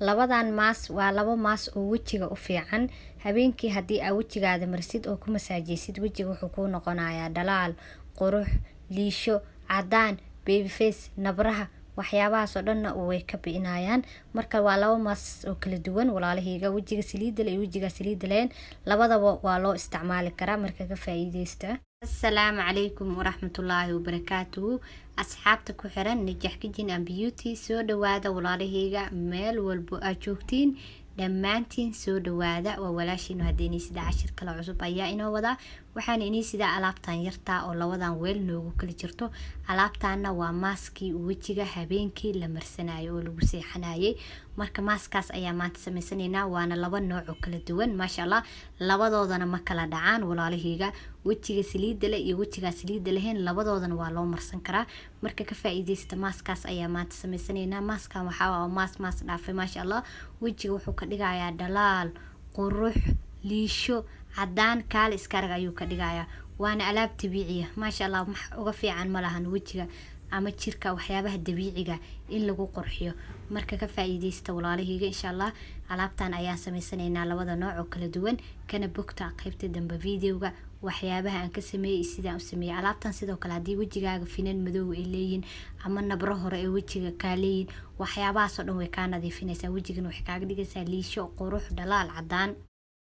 Labadan maas waa laba maas oo wejiga u fiican. Habeenkii haddii aa wejigaada marsid oo ku masaajaysid, wejiga wuxuu kuu noqonayaa dhalaal, qurux, liisho, cadaan, baby face, nabraha, waxyaabahaas oo dhanna way ka bi'inayaan. Marka waa laba maas oo kala duwan walaalahayga. Wejiga saliidda leh iyo wejiga saliidda lahayn labadaba waa loo isticmaali karaa, marka ka faa'iideysta. Assalaamu calaykum waraxmatullaahi wabarakaatuhu. Asxaabta ku xiran Najax Kitchen and Beauty, soo dhawaada walaalahayga meel walbo aad joogtiin, dhammaantiin soo dhawaada. waa walaashiin haddii sida cashir kale cusub ayaa inoo wada. waxaan inii sida alaabtan yartaa oo labadan weel noogu kala jirto. alaabtaana waa maaskii wejiga habeenkii la marsanayo oo lagu seexanayay. marka maaskaas ayaa maanta sameysanaynaa, waana laba nooc oo kala duwan maasha Allah. labadoodana ma kala dhacaan walaalahayga. wejiga saliidda leh iyo wejiga saliidda lahayn labadoodana waa loo marsan karaa. marka ka faa'iideysta maaskaas ayaa maanta sameysanaynaa. maaskan waxaa maas dhaafay maasha Allah. wejiga wuxuu ka dhigayaa dhalaal, qurux, liisho, cadaan kaale iskarag ayuu ka dhigayaa. waana alaab dabiici ah maasha Allah. wax uga fiican ma lahan wejiga ama jirka waxyaabaha dabiiciga in lagu qurxiyo. marka ka faa'iideysta walaalahayga insha Allah. alaabtan ayaan sameysanaynaa labada nooc oo kala duwan. kana bogta qaybta dambe videoga waxyaabaha aan ka sameeyay sidaan u sameeyay. alaabtan sidoo kale haddii wejigaaga finan madow ay leeyihiin ama nabro hore ee wejiga ka leeyihiin, waxyaabahaas oo dhan way ka nadiifinaysaa. wejigana waxay kaaga dhigaysaa liisho, qurux, dhalaal, cadaan.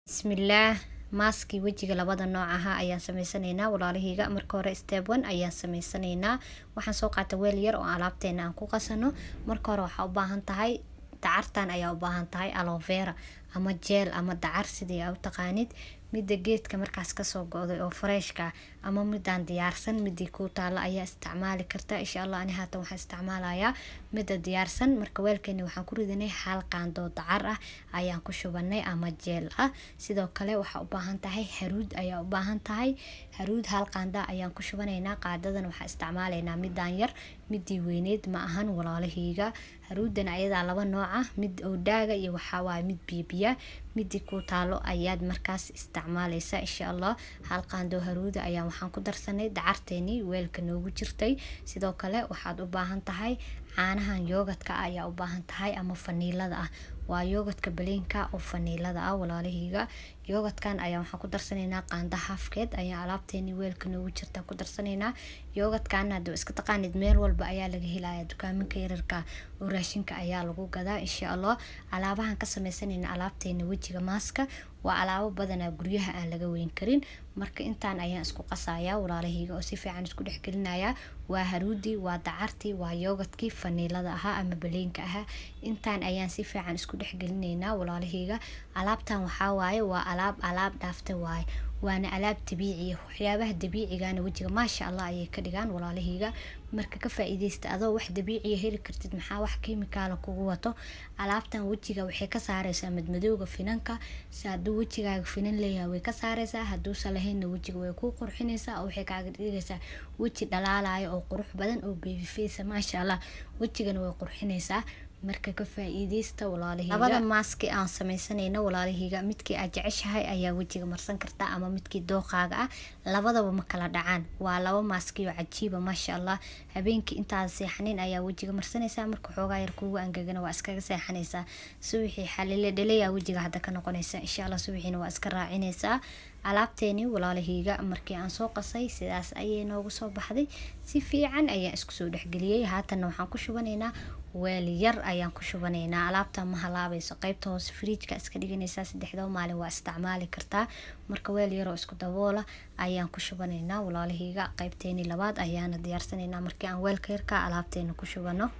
bismillaah. maaskii wejiga labada nooc ahaa ayaan sameysanaynaa walaalahayga. marka hore step 1 ayaan sameysanaynaa. waxaan soo qaatay weel yar oo alaabteena aan ku qasano. marka hore waxaa u baahan tahay dacartan ayaa u baahan tahay aloe vera ama gel ama dacar sidii aad u taqaanid. midda geedka markaas ka soo go'day oo freshka ama midaan diyaarsan, midii ku taalo ayaa isticmaali kartaa insha Allah. ani haatan waxaan isticmaalayaa midda diyaarsan. marka weelkeena waxaan ku ridanay hal qaando dacar ah ayaan ku shubanay ama gel ah. sidoo kale waxaa u baahan tahay haruud ayaa u baahan tahay. haruud hal qaanda ayaan ku shubanaynaa. qaadadan waxaan isticmaalaynaa midaan yar, midii weyneed ma ahan walaalahayga. haruudan ayadaa laba nooc ah, mid oo dhaaga iyo waxaa waaye mid bibiya. midii ku taalo ayaad markaas isticmaalaysaa insha Allah. hal qaando haruuda ayaan waxaan ku darsanay dacarteeni weelka noogu jirtay. sidoo kale waxaad u baahan tahay caanahan yoogadka ayaa u baahan tahay ama faniilada ah. waa yoogadka baleenka oo faniilada ah walaalahayga. yoogadkan ayaa waxaan ku darsanaynaa qaanda halfkeed ayaa alaabteeni weelka noogu jirta ku darsanaynaa. yoogadkan hadda iska taqaanid meel walba ayaa laga helayaa, dukaaminka yararka oo raashinka ayaa lagu gadaa insha Allah. alaabahan ka sameysanaynaa alaabteena wejiga maaska waa alaabo badanaa guryaha aan laga weyn karin. marka intaan ayaan isku qasayaa walaalahayga oo si fiican isku dhex gelinayaa. waa haruudi, waa dacartii, waa yoogadkii faniilada ahaa ama baleenka ahaa. intaan ayaan si fiican isku dhex gelinaynaa walaalahayga. alaabtan waxaa waaye waa alaab dhaaftay waaye, waana alaab dabiici ah. waxyaabaha dabiicigana wejiga maasha Allah ayay ka dhigaan walaalahayga. marka ka faa'iideysta adoo wax dabiici heli kartid maxaa wax kiimikaal kugu wato. alaabtan wejiga waxay ka saaraysaa madmadowga finanka. hadduu wejigaaga finan leeyahay way ka saaraysaa, hadduusan lahaynna wejiga way ku qurxinaysaa oo waxay kaaga dhigaysaa weji dhalaalayo oo qurux badan oo baby face maasha Allah. wejigana way qurxinaysaa. marka ka faa'iideysta walaalahayga. labada maaski aan sameysanayno walaalahayga, midkii aad jeceshahay ayaa wejiga marsan kartaa ama midkii dooqaaga ah. labadaba ma kala dhacaan. waa laba maaski oo cajiiba maasha Allah. habeenkii intaad seexanin ayaa wejiga marsanaysaa. marka xoogaa yar kuugu angagana waa iskaga seexanaysaa. subaxii xalile dhaleeyaa wejiga hadda ka noqonaysa insha Allah. subaxiina waa iska raacinaysaa. alaabteeni walaalahayga markii aan soo qasay sidaas ayay noogu soo baxday. si fiican ayaan isku soo dhexgeliyay. haatanna waxaan ku shubanaynaa weel yar ayaan ku shubanaynaa. alaabta ma halaabayso. qaybta hoose fridge-ka iska dhiganaysaa. 3 maalin waa isticmaali kartaa. marka weel yar oo isku daboola ayaan ku shubanaynaa walaalahayga. qaybteeni labaad ayaana diyaarsanaynaa markii aan weelka yarka alaabteena ku shubano.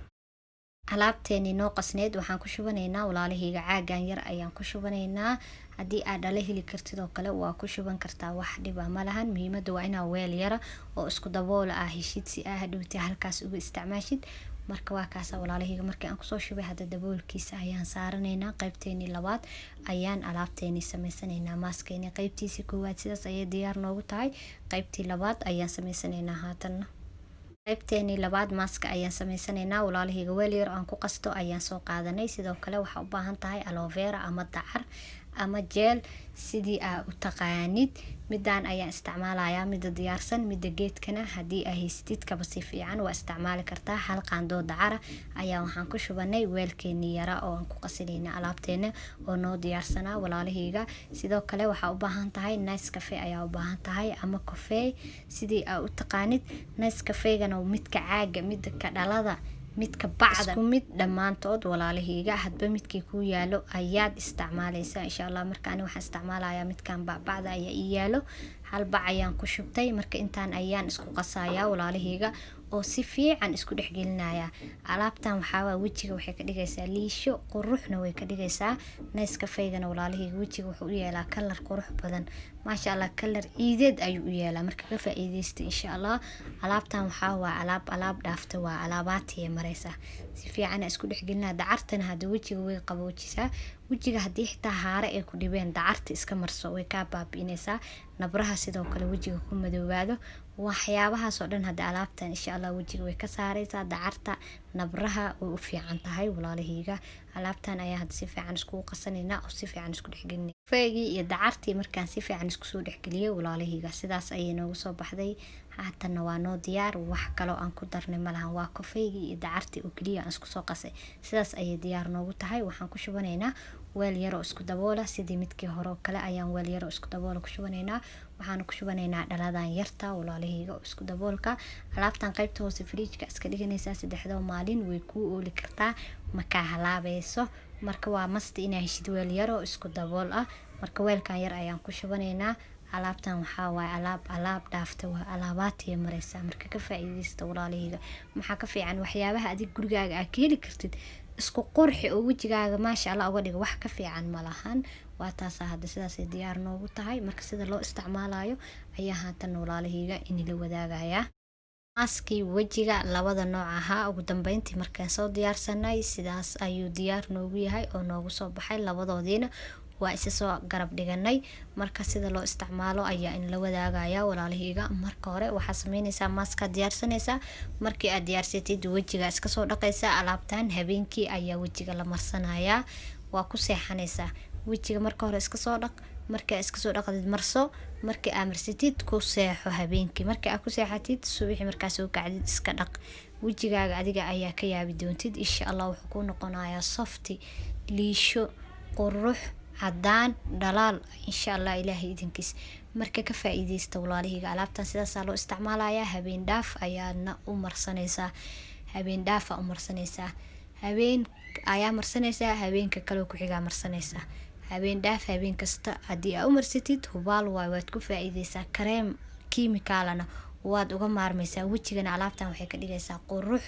alaabteeni noo qasneed waxaan ku shubanaynaa walaalahayga. caagan yar ayaan ku shubanaynaa. haddii aad dhala heli kartid oo kale waa ku shuban kartaa, wax dhib ah ma lahan. muhiimada waa inaa weel yara oo isku daboola ah heshid si aa hadhowti halkaas uga isticmaashid. marka waa kaasa walaalahayga. markii aan kusoo shubay hadda daboolkiisa ayaan saaranaynaa. qaybteeni labaad ayaan alaabteeni sameysanaynaa. maaskeeni qaybtiisii koowaad sidaas ayay diyaar noogu tahay. qaybtii labaad ayaan sameysanaynaa haatanna. qaybteeni labaad maaska ayaan sameysanaynaa walaalahayga. weel yar aan ku qasto ayaan soo qaadanay. sidoo kale waxaa u baahan tahay aloe vera ama dacar ama jeel sidii aa u taqaanid. midaan ayaan isticmaalayaa, mida diyaarsan. mida geedkana haddii aa haysatid kaba si fiican waa isticmaali kartaa. hal qaandoo dacara ayaa waxaan ku shubanay weelkeeni yara oo aan ku qasinayna alaabteena oo noo diyaarsanaa walaalahayga. sidoo kale waxaa u baahan tahay Nescafe ayaa u baahan tahay ama coffee sidii aa u taqaanid. Nescafegana midka caaga, midka dhalada, midka bacda, isku mid dhamaantood walaalahayga. hadba midkii ku yaalo ayaad isticmaalaysaa insha Allah. marka ani waxaan isticmaalayaa midkan bacda ayaa ii yaalo. hal bac ayaan ku shubtay. marka intaan ayaan isku qasayaa walaalahayga oo si fiican isku dhexgelinaya. alaabtan waxaa wajiga waxay ka dhigaysaa liisho, quruxna way ka dhigaysaa. Nescafegana walaalahayga wajiga wuxuu u yeelaa kalar qurux badan, maasha Allah, kalar ciideed ayuu u yeelaa. marka ka faa'iideysta insha Allah. alaabtan waxaa alaab dhaafta, waa alaabaatiye maraysa. si fiican isku dhexgelinaa. dacartana hadda wajiga way qaboojisaa. wajiga haddii xitaa haare ay ku dhibeen dacarta iska marso way kaa baabi'inaysaa. nabraha sidoo kale wajiga ku madoobaado. waxyaabahaas oo dhan hadda alaabtan insha Allah wajiga way ka saaraysaa. dacarta, nabraha way u fiican tahay walaalahayga. alaabtan ayaa hadda si fiican isku qasanayna oo si fiican isku dhexgelinay. kafeegii iyo dacartii markaan si fiican isku soo dhexgeliyay walaalahayga sidaas ayay noogu soo baxday. haatan waa noo diyaar. wax kale oo aan ku darnay malahan, waa kafeegii iyo dacartii oo kaliya aan isku soo qasay. sidaas ayay diyaar noogu tahay. waxaan ku shubanaynaa weel yar oo isku daboola sidii midkii hore oo kale ayaan weel yar oo isku daboola ku shubanaynaa. waxaan ku shubanaynaa dhaladan yarta walaalahayga oo isku daboolka. alaabtan qaybta hoose fridge-ka iska dhiganaysaa 3 maalin way ku ooli kartaa, ma ka halaabayso. marka waa masti inaa heshid weel yar oo isku dabool ah. marka weelkan yar ayaan ku shubanaynaa. alaabtan waxaa alaab dhaafta, waa alaabaatiye maraysa. marka ka faa'iideysta walaalahayga. maxaa ka fiican waxyaabaha adig gurigaaga aad ka heli kartid isku qurxi oo wajigaaga maasha Allah uga dhigo. wax ka fiican malahan. waa taas hadda sidaas ay diyaar noogu tahay. marka sida loo isticmaalayo ayaa haatan walaalahayga in la wadaagayaa. maaskii wajiga labada nooc ahaa ugu dambeyntii markaan soo diyaarsanay sidaas ayuu diyaar noogu yahay oo noogu soo baxay. labadoodiina waa isa soo garab dhiganay. marka sida loo isticmaalo ayaa in la wadaagaya walaalahayga. marka hore waxaa sameynaysaa maaska diyaarsanaysaa. markii aad diyaarsatid wajiga iska soo dhaqaysaa. alaabtan habeenkii ayaa wajiga la marsanayaa. waa ku seexanaysaa. wajiga marka hore iska soo dhaq. markii iska soo dhaqdid marso. markii aad marsatid ku seexo habeenkii. markii aad ku seexatid subaxii markaas soo kacdid iska dhaq. wajigaaga adiga ayaa ka yaabi doontid insha Allah. wuxuu ku noqonayaa softi, liisho, qurux, cadaan, dhalaal insha Allah ilaahay idinkiis. marka ka faa'iideysta walaalahayga. alaabtan sidaas loo isticmaalayaa. habeen dhaaf ayaadna u marsanaysaa. habeen dhaafa u marsanaysaa. habeen ayaa marsanaysaa. habeenka kale ku xigaa marsanaysaa. habeen dhaaf habeen kasta haddii aad u marsatid hubaal waad ku faa'iideysaa. kareem kiimikaalana waad uga maarmaysaa. wajigana alaabtan waxay ka dhigaysaa qurux.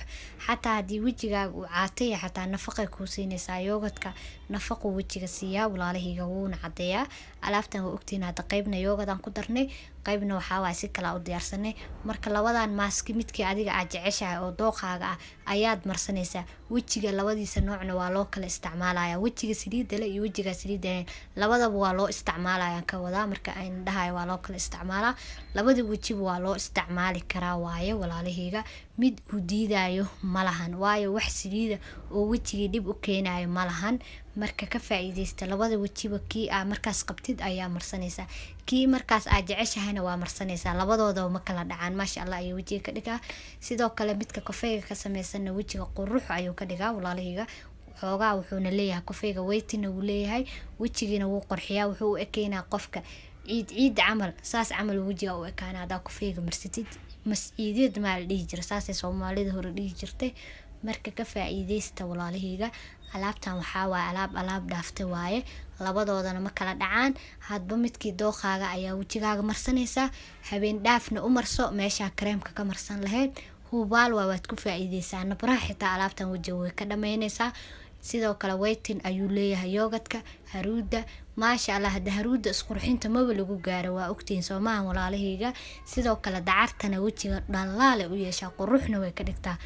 xataa haddii wajigaaga uu caatay xataa nafaqay kuu siinaysaa. yoogadka nafaqo wajiga siiyaa walaalahayga wuuna cadeeyaa. alaabtan waa ogtiin hadda qaybna yoogadan ku darnay, qaybna waxaa waay si kala u diyaarsanay. marka labadan maaski midkii adiga aad jeceshahay oo dooqaaga ah ayaad marsanaysaa. wajiga labadiisa noocna waa loo kala isticmaalaya. wajiga saliida leh iyo wajiga saliida leh labadaba waa loo isticmaalaya ka wadaa. marka aan dhahay waa loo kala isticmaalaa. labada wajiba waa loo isticmaali karaa waaye walaalahayga. mid u diidayo malahan, waayo wax saliida oo wajiga dib u keenayo malahan. marka ka faa'iideysta. labada wajiba kii aad markaas qabtid ayaa marsanaysaa. kii markaas aad jeceshahayna waa marsanaysaa. labadooda ma kala dhacaan. maasha Allah ayuu wajiga ka dhigaa. sidoo kale midka kafeega ka sameysana wajiga qurux ayuu ka dhigaa walaalahayga. xoogaa wuxuuna leeyahay kafeega weytina wuu leeyahay. wajigiina wuu qurxiyaa. wuxuu u ekeynaa qofka ciid camal. saas camal wajiga u ekaana hadaa kafeega marsatid. mas'iidiyad ma la dhihi jira, saasay Soomaalida hore dhihi jirtay. marka ka faa'iideysta walaalahayga. alaabtan waxaa alaab dhaaftay waaye. labadoodana ma kala dhacaan. hadba midkii dooqaaga ayaa wajigaaga marsanaysaa. habeen dhaafna u marso meesha kareemka ka marsan lahayd. hubaal waad ku faa'iideysaa. nabraha xitaa alaabtan wajiga way ka dhameynaysaa. sidoo kale weytin ayuu leeyahay yoogadka, haruuda. maasha Allah hadda haruuda isqurxinta maba lagu gaaro waa ogtiin Soomaha walaalahayga. sidoo kale dacartana wajiga dhalaale u yeeshaa, quruxna way ka dhigtaa,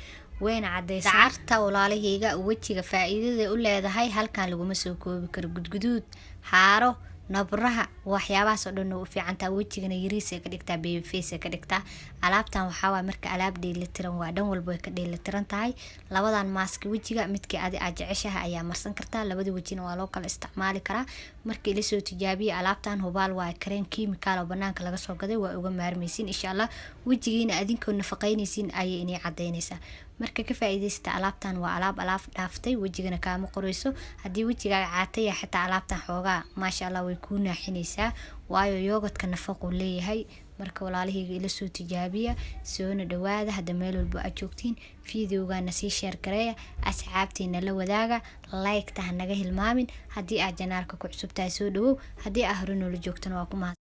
wayna cadeysaa. dacarta walaalahayga wajiga faa'iidada u leedahay halkan laguma soo koobi karo. gudguduud, haaro, nabraha waxyaabahaas oo dhan u fiicantaa wejigana yariis ay ka dhigtaa baby face ay ka dhigtaa alaabtan waxaa waa marka alaab dheelitiran waa dhan walba way ka dheelitiran tahay labadan mask wejiga midkii aad jeceshahay ayaa marsan kartaa labada wejina waa loo kala isticmaali karaa markii la soo tijaabiyo alaabtan hubaal waa kareen kiimikaal oo banaanka laga soo gaday waa uga maarmaysiin insha Allah wejigiina adinkoo nafaqaynaysiin ayay inay cadeynaysaa marka ka faa'iideysta alaabtan waa alaab dhaaftay wejigana kaama qorayso haddii wejigaaga caatay xitaa alaabtan xoogaa maasha Allah way ku naaxinaysaa waayo yogurtka nafaqo leeyahay marka walaalahayga ila soo tijaabiya soona dhawaada hadda meel walba aad joogtiin fiidiyogaana sii share gareeya asxaabtiina la wadaaga like ta naga hilmaamin haddii aad janaalka ku cusub tahay soo dhawow haddii aad hore noola joogtana waa ku mahad